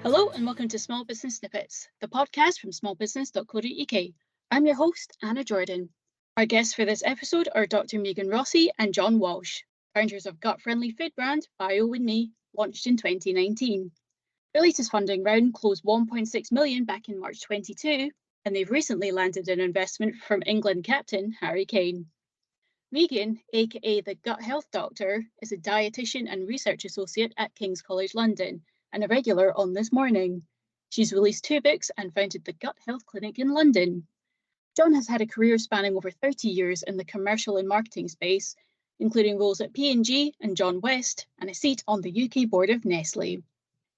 Hello and welcome to Small Business Snippets, the podcast from smallbusiness.co.uk. I'm your host, Anna Jordan. Our guests for this episode are Dr. Megan Rossi and Jon Walsh, founders of gut-friendly food brand Bio&Me, launched in 2019. Their latest funding round closed 1.6 million back in March 22, and they've recently landed an investment from England captain Harry Kane. Megan, aka the Gut Health Doctor, is a dietitian and research associate at King's College London and a regular on This Morning. She's released 2 books and founded the Gut Health Clinic in London. Jon has had a career spanning over 30 years in the commercial and marketing space, including roles at P&G and John West and a seat on the UK board of Nestle.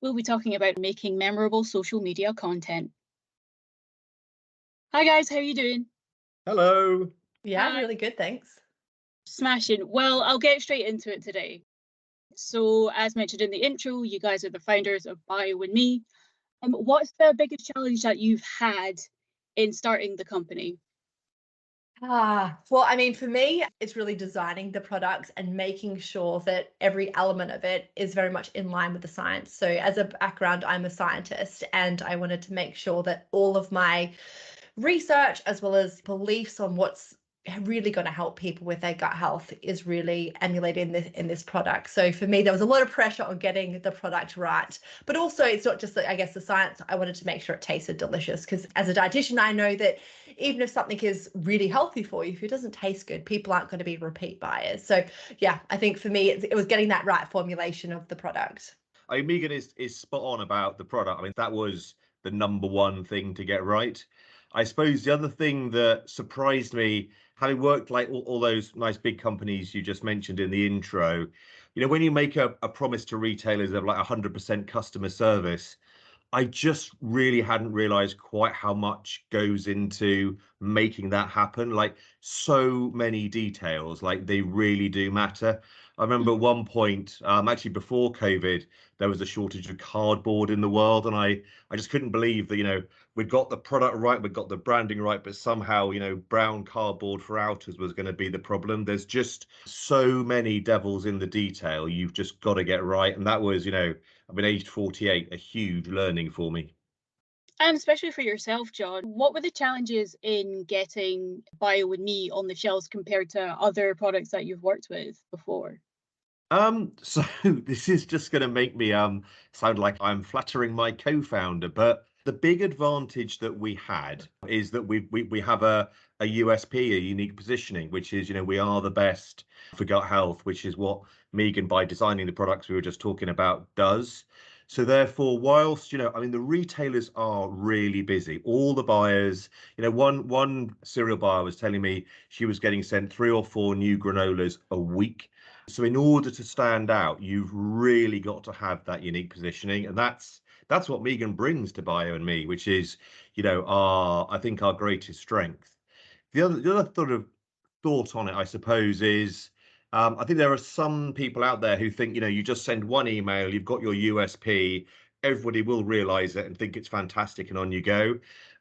We'll be talking about making memorable social media content. Hi guys, how are you doing? Hello. Yeah, really good, thanks. Smashing. Well, I'll get straight into it today. So, as mentioned in the intro, you guys are the founders of Bio&Me. What's the biggest challenge that you've had in starting the company? Well, I mean, for me, it's really designing the products and making sure that every element of it is very much in line with the science. So as a background, I'm a scientist, and I wanted to make sure that all of my research as well as beliefs on what's really going to help people with their gut health is really emulated in this product. So for me, there was a lot of pressure on getting the product right, but also it's not just I guess the science. I wanted to make sure it tasted delicious, because as a dietitian, I know that even if something is really healthy for you, if it doesn't taste good, people aren't going to be repeat buyers. So yeah, I think for me, it was getting that right formulation of the product. I mean, Megan is spot on about the product. I mean, that was the number one thing to get right. I suppose the other thing that surprised me, having worked like all those nice big companies you just mentioned in the intro, when you make a promise to retailers of like 100% customer service, I just really hadn't realized quite how much goes into making that happen. Like, so many details, like they really do matter. I remember at one point, actually before COVID, there was a shortage of cardboard in the world, and I just couldn't believe that, we'd got the product right, we'd got the branding right, but somehow, brown cardboard for outers was going to be the problem. There's just so many devils in the detail. You've just got to get right. And that was, I've been aged 48, a huge learning for me. And especially for yourself, Jon, what were the challenges in getting Bio&Me on the shelves compared to other products that you've worked with before? So this is just going to make me sound like I'm flattering my co-founder, but the big advantage that we had is that we have a USP, a unique positioning, which is, we are the best for gut health, which is what Megan, by designing the products we were just talking about, does. So therefore, whilst, I mean, the retailers are really busy, all the buyers, one cereal buyer was telling me she was getting sent 3 or 4 new granolas a week. So in order to stand out, you've really got to have that unique positioning. And that's what Megan brings to Bio&Me, which is, I think our greatest strength. The other sort of thought on it, I suppose, is I think there are some people out there who think, you just send one email, you've got your USP, everybody will realize it and think it's fantastic, and on you go.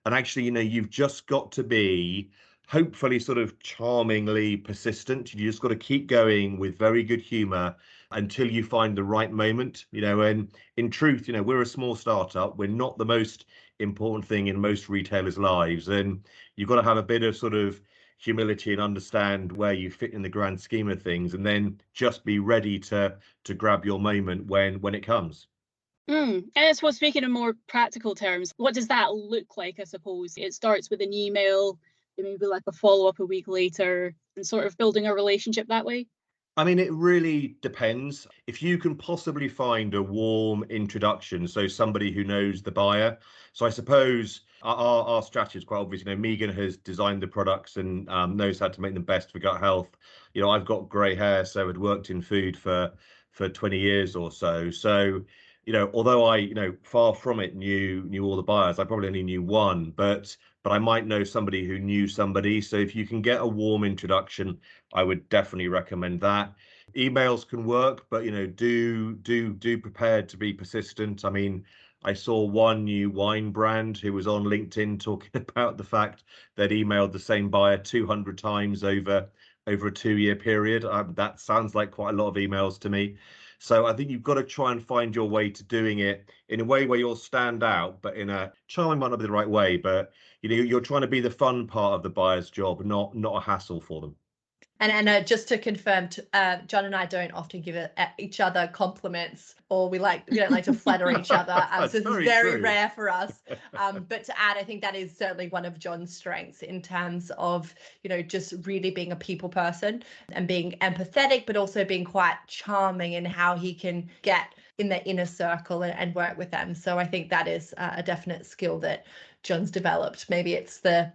And actually, you've just got to be hopefully sort of charmingly persistent. You just got to keep going with very good humor until you find the right moment, and in truth, we're a small startup. We're not the most important thing in most retailers' lives. And you've got to have a bit of sort of humility and understand where you fit in the grand scheme of things, and then just be ready to grab your moment when it comes. And I suppose, speaking in more practical terms, what does that look like? I suppose it starts with an email, maybe like a follow-up a week later, and sort of building a relationship that way. I mean, it really depends. If you can possibly find a warm introduction, so somebody who knows the buyer. So I suppose our strategy is quite obvious. Megan has designed the products and knows how to make them best for gut health. I've got grey hair, so I'd worked in food for 20 years or so. So, although I, far from it knew all the buyers, I probably only knew one, but I might know somebody who knew somebody. So if you can get a warm introduction, I would definitely recommend that. Emails can work, but do prepare to be persistent. I mean, I saw one new wine brand who was on LinkedIn talking about the fact they'd emailed the same buyer 200 times over a 2-year period. That sounds like quite a lot of emails to me. So I think you've got to try and find your way to doing it in a way where you'll stand out, but in a charming might not be the right way, but you're trying to be the fun part of the buyer's job, not a hassle for them. And just to confirm, John and I don't often give each other compliments, or we don't like to flatter each other. So this is very rare for us. But to add, I think that is certainly one of John's strengths in terms of, just really being a people person and being empathetic, but also being quite charming in how he can get in the inner circle and work with them. So I think that is a definite skill that John's developed. Maybe it's the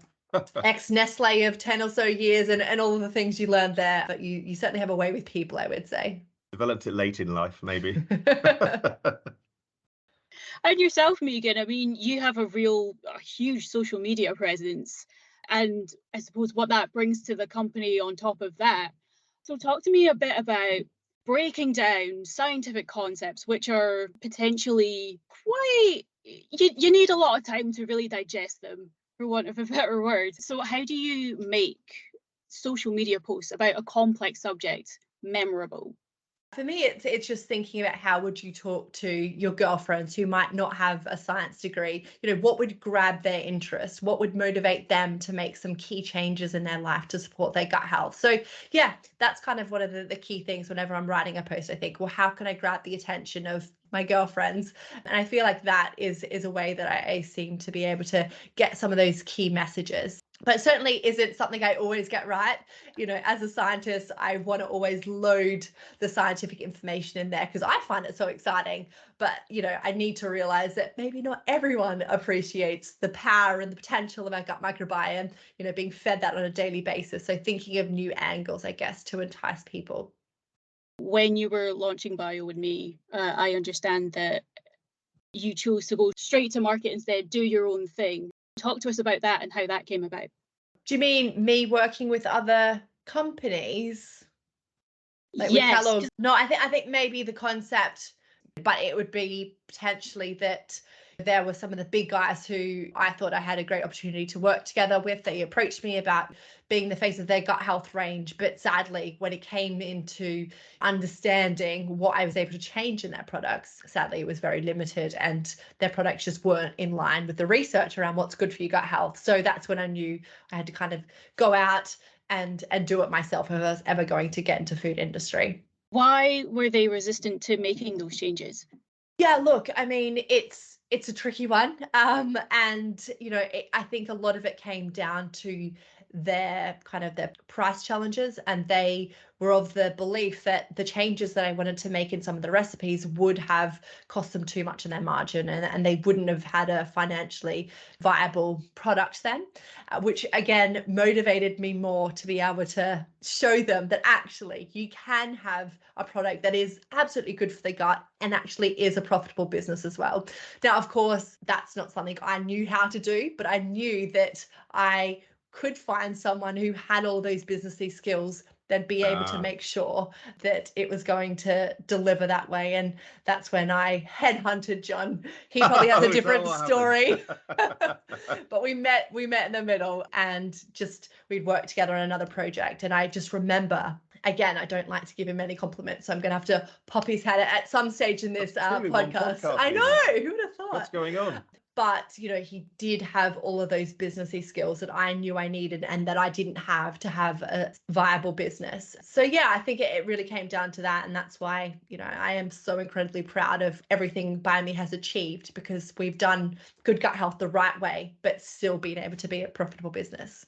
ex-Nestle of 10 or so years and all of the things you learned there, but you certainly have a way with people, I would say. Developed it late in life, maybe. And yourself, Megan, I mean, you have a huge social media presence, and I suppose what that brings to the company on top of that. So talk to me a bit about breaking down scientific concepts, which are potentially you need a lot of time to really digest them, for want of a better word. So how do you make social media posts about a complex subject memorable? For me, it's just thinking about how would you talk to your girlfriends who might not have a science degree? What would grab their interest? What would motivate them to make some key changes in their life to support their gut health? So yeah, that's kind of one of the key things whenever I'm writing a post. I think, well, how can I grab the attention of my girlfriends? And I feel like that is a way that I seem to be able to get some of those key messages. But it certainly isn't something I always get right. As a scientist, I want to always load the scientific information in there because I find it so exciting. But, I need to realize that maybe not everyone appreciates the power and the potential of our gut microbiome, being fed that on a daily basis. So thinking of new angles, I guess, to entice people. When you were launching Bio&Me, I understand that you chose to go straight to market instead, do your own thing. Talk to us about that and how that came about. Do you mean me working with other companies? Like yes. With Kellogg's? No, I think maybe the concept, but it would be potentially that there were some of the big guys who I thought I had a great opportunity to work together with. They approached me about being the face of their gut health range. But sadly, when it came into understanding what I was able to change in their products, sadly, it was very limited and their products just weren't in line with the research around what's good for your gut health. So that's when I knew I had to kind of go out and do it myself if I was ever going to get into food industry. Why were they resistant to making those changes? Yeah, look, I mean, it's a tricky one. And, I think a lot of it came down to their price challenges, and they were of the belief that the changes that I wanted to make in some of the recipes would have cost them too much in their margin, and they wouldn't have had a financially viable product then, which again motivated me more to be able to show them that actually you can have a product that is absolutely good for the gut and actually is a profitable business as well. Now, of course, that's not something I knew how to do, but I knew that I could find someone who had all those businessy skills, then be able to make sure that it was going to deliver that way. And that's when I headhunted John. He probably has a different story. But we met in the middle and we'd worked together on another project. And I just remember, again, I don't like to give him many compliments, so I'm going to have to pop his head at some stage in this podcast. I know, who would have thought? What's going on? But, he did have all of those businessy skills that I knew I needed and that I didn't have to have a viable business. So, yeah, I think it really came down to that. And that's why, I am so incredibly proud of everything Bio&Me has achieved, because we've done good gut health the right way, but still being able to be a profitable business.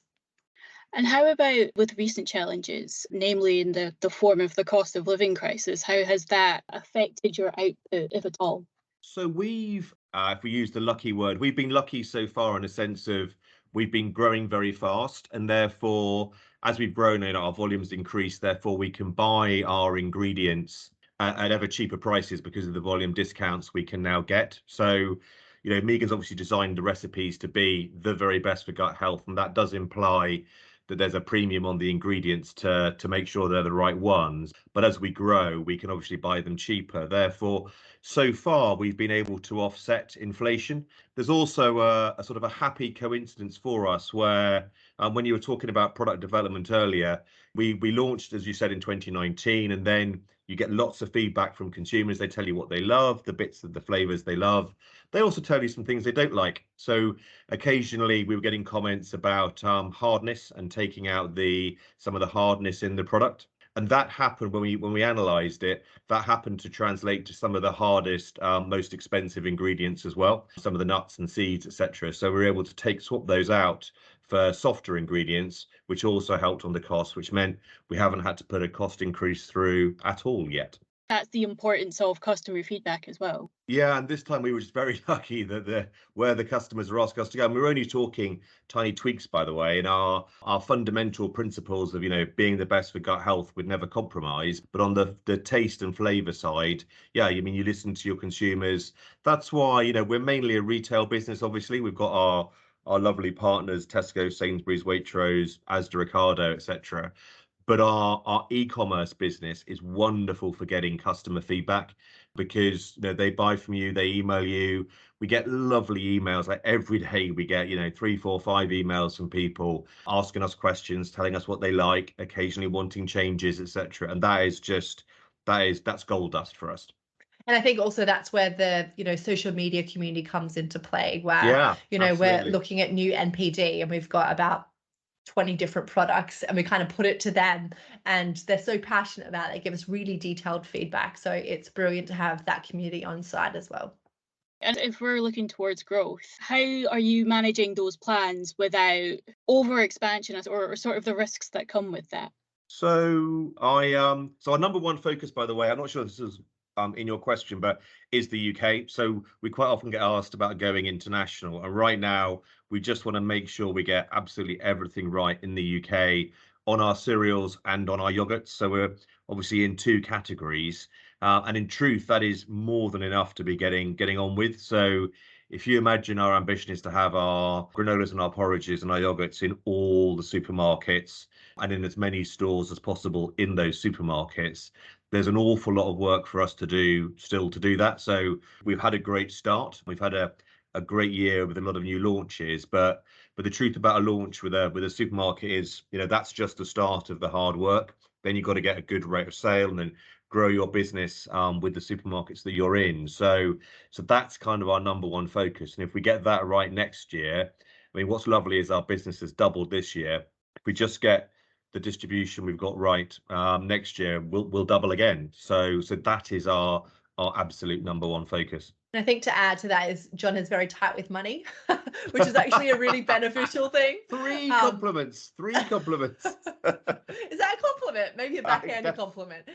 And how about with recent challenges, namely in the form of the cost of living crisis? How has that affected your output, if at all? So we've, if we use the lucky word, we've been lucky so far in a sense of we've been growing very fast, and therefore, as we've grown and our volumes increased, therefore we can buy our ingredients at ever cheaper prices because of the volume discounts we can now get. So, Megan's obviously designed the recipes to be the very best for gut health, and that does imply that there's a premium on the ingredients to make sure they're the right ones. But as we grow, we can obviously buy them cheaper. Therefore, so far, we've been able to offset inflation. There's also a sort of a happy coincidence for us where When you were talking about product development earlier, we launched, as you said, in 2019, and then you get lots of feedback from consumers. They tell you what they love, the bits of the flavors they love. They also tell you some things they don't like. So occasionally we were getting comments about hardness and taking out some of the hardness in the product. And that happened when we analysed it. That happened to translate to some of the hardest, most expensive ingredients as well, some of the nuts and seeds, etc. So we were able to swap those out for softer ingredients, which also helped on the cost, which meant we haven't had to put a cost increase through at all yet. That's the importance of customer feedback as well. Yeah, and this time we were just very lucky that where the customers were asking us to go. And we were only talking tiny tweaks, by the way, and our fundamental principles of, being the best for gut health would never compromise. But on the taste and flavor side, yeah, I mean, you listen to your consumers. That's why, we're mainly a retail business. Obviously, we've got our lovely partners, Tesco, Sainsbury's, Waitrose, Asda, Ocado, etc. But our e-commerce business is wonderful for getting customer feedback because they buy from you, they email you. We get lovely emails. Like every day we get 3, 4, 5 emails from people asking us questions, telling us what they like, occasionally wanting changes, etc. And that's gold dust for us. And I think also that's where the social media community comes into play, where Yeah, we're absolutely. looking at new NPD and we've got about 20 different products and we kind of put it to them and they're so passionate about it. They give us really detailed feedback. So it's brilliant to have that community on site as well. And if we're looking towards growth, how are you managing those plans without over expansion or sort of the risks that come with that? So our number one focus, by the way, I'm not sure this is in your question, but is the UK. So we quite often get asked about going international, and right now we just want to make sure we get absolutely everything right in the UK on our cereals and on our yogurts. So we're obviously in 2 categories, and in truth, that is more than enough to be getting on with. So if you imagine our ambition is to have our granolas and our porridges and our yogurts in all the supermarkets and in as many stores as possible in those supermarkets, there's an awful lot of work for us to do still to do that. So we've had a great start. We've had a great year with a lot of new launches, but the truth about a launch with a supermarket is, that's just the start of the hard work. Then you've got to get a good rate of sale and then grow your business with the supermarkets that you're in. So that's kind of our number one focus. And if we get that right next year, I mean, what's lovely is our business has doubled this year. If we just get the distribution we've got right, next year we'll double again. So that is our absolute number one focus. And I think to add to that is Jon is very tight with money, which is actually a really beneficial thing. 3 compliments. 3 compliments. Is that a compliment? Maybe a backhanded compliment.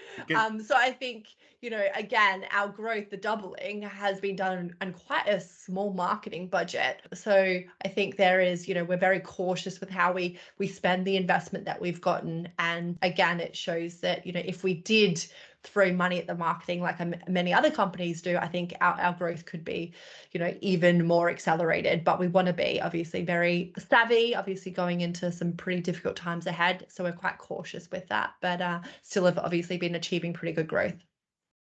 So I think, again, our growth, the doubling, has been done on quite a small marketing budget. So I think there is, we're very cautious with how we spend the investment that we've gotten. And again, it shows that, if we did throw money at the marketing like many other companies do, I think our growth could be, even more accelerated. But we want to be obviously very savvy, obviously going into some pretty difficult times ahead. So we're quite cautious with that, but still have obviously been achieving pretty good growth.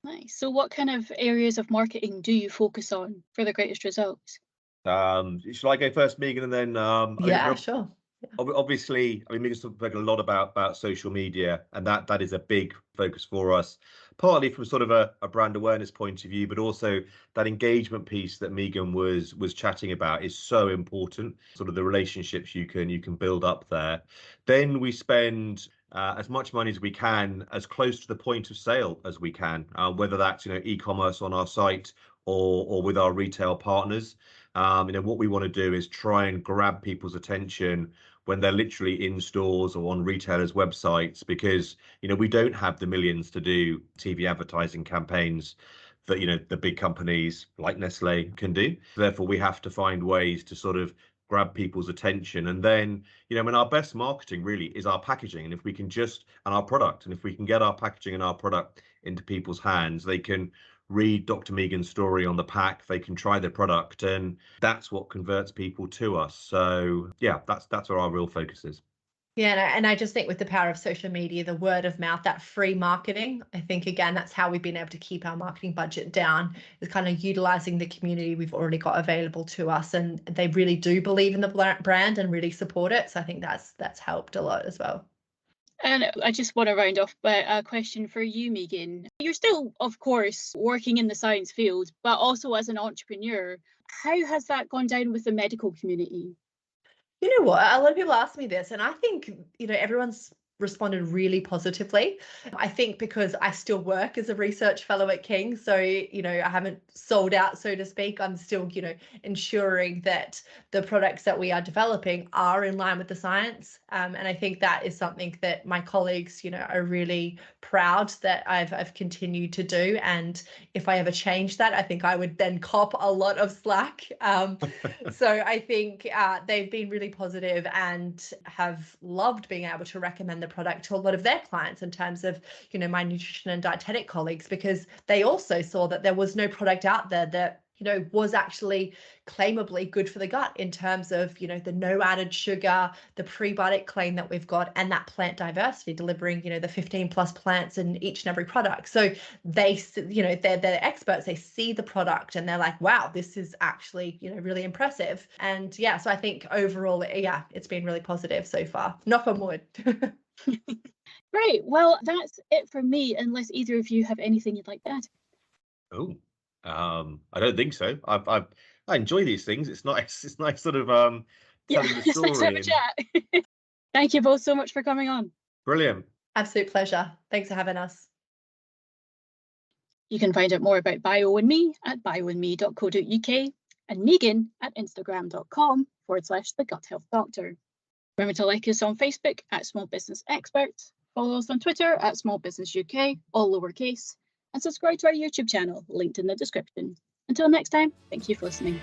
Nice. So what kind of areas of marketing do you focus on for the greatest results? Shall I go first, Megan, and then yeah, sure. Obviously, I mean, Megan's spoken a lot about social media, and that is a big focus for us, partly from sort of a brand awareness point of view, but also that engagement piece that Megan was chatting about is so important. Sort of the relationships you can build up there. Then we spend as much money as we can, as close to the point of sale as we can, whether that's e-commerce on our site or with our retail partners. What we want to do is try and grab people's attention when they're literally in stores or on retailers' websites, because we don't have the millions to do TV advertising campaigns that the big companies like Nestle can do. Therefore, we have to find ways to sort of grab people's attention. And then our best marketing really is our packaging, and if we can and our product, and if we can get our packaging and our product into people's hands, they can read Dr. Megan's story on the pack, they can try the product, and that's what converts people to us. So yeah, that's where our real focus is. Yeah, and I just think with the power of social media, the word of mouth, that free marketing, I think, again, that's how we've been able to keep our marketing budget down, is kind of utilizing the community we've already got available to us. And they really do believe in the brand and really support it. So I think that's helped a lot as well. And I just want to round off by a question for you, Megan. You're still, of course, working in the science field, but also as an entrepreneur. How has that gone down with the medical community? You know what? A lot of people ask me this, and I think, everyone's responded really positively. I think because I still work as a research fellow at King, so, I haven't sold out, so to speak. I'm still, ensuring that the products that we are developing are in line with the science. And I think that is something that my colleagues, are really proud that I've continued to do. And if I ever change that, I think I would then cop a lot of slack. So I think they've been really positive and have loved being able to recommend the product to a lot of their clients in terms of, my nutrition and dietetic colleagues, because they also saw that there was no product out there that was actually claimably good for the gut in terms of, the no added sugar, the prebiotic claim that we've got, and that plant diversity delivering, the 15 plus plants in each and every product. So they, they're experts, they see the product and they're like, wow, this is actually, really impressive. And yeah, so I think overall, yeah, it's been really positive so far. Knock on wood. Right. Well, that's it for me, unless either of you have anything you'd like to add. Oh, I don't think so. I enjoy these things. It's nice. It's nice sort of telling the It's nice to have story. a chat. Thank you both so much for coming on. Brilliant. Absolute pleasure. Thanks for having us. You can find out more about Bio&Me at bioandme.co.uk and Megan at instagram.com/The Gut Health Doctor. Remember to like us on Facebook at Small Business Experts, follow us on Twitter at Small Business UK, all lowercase, and subscribe to our YouTube channel, linked in the description. Until next time, thank you for listening.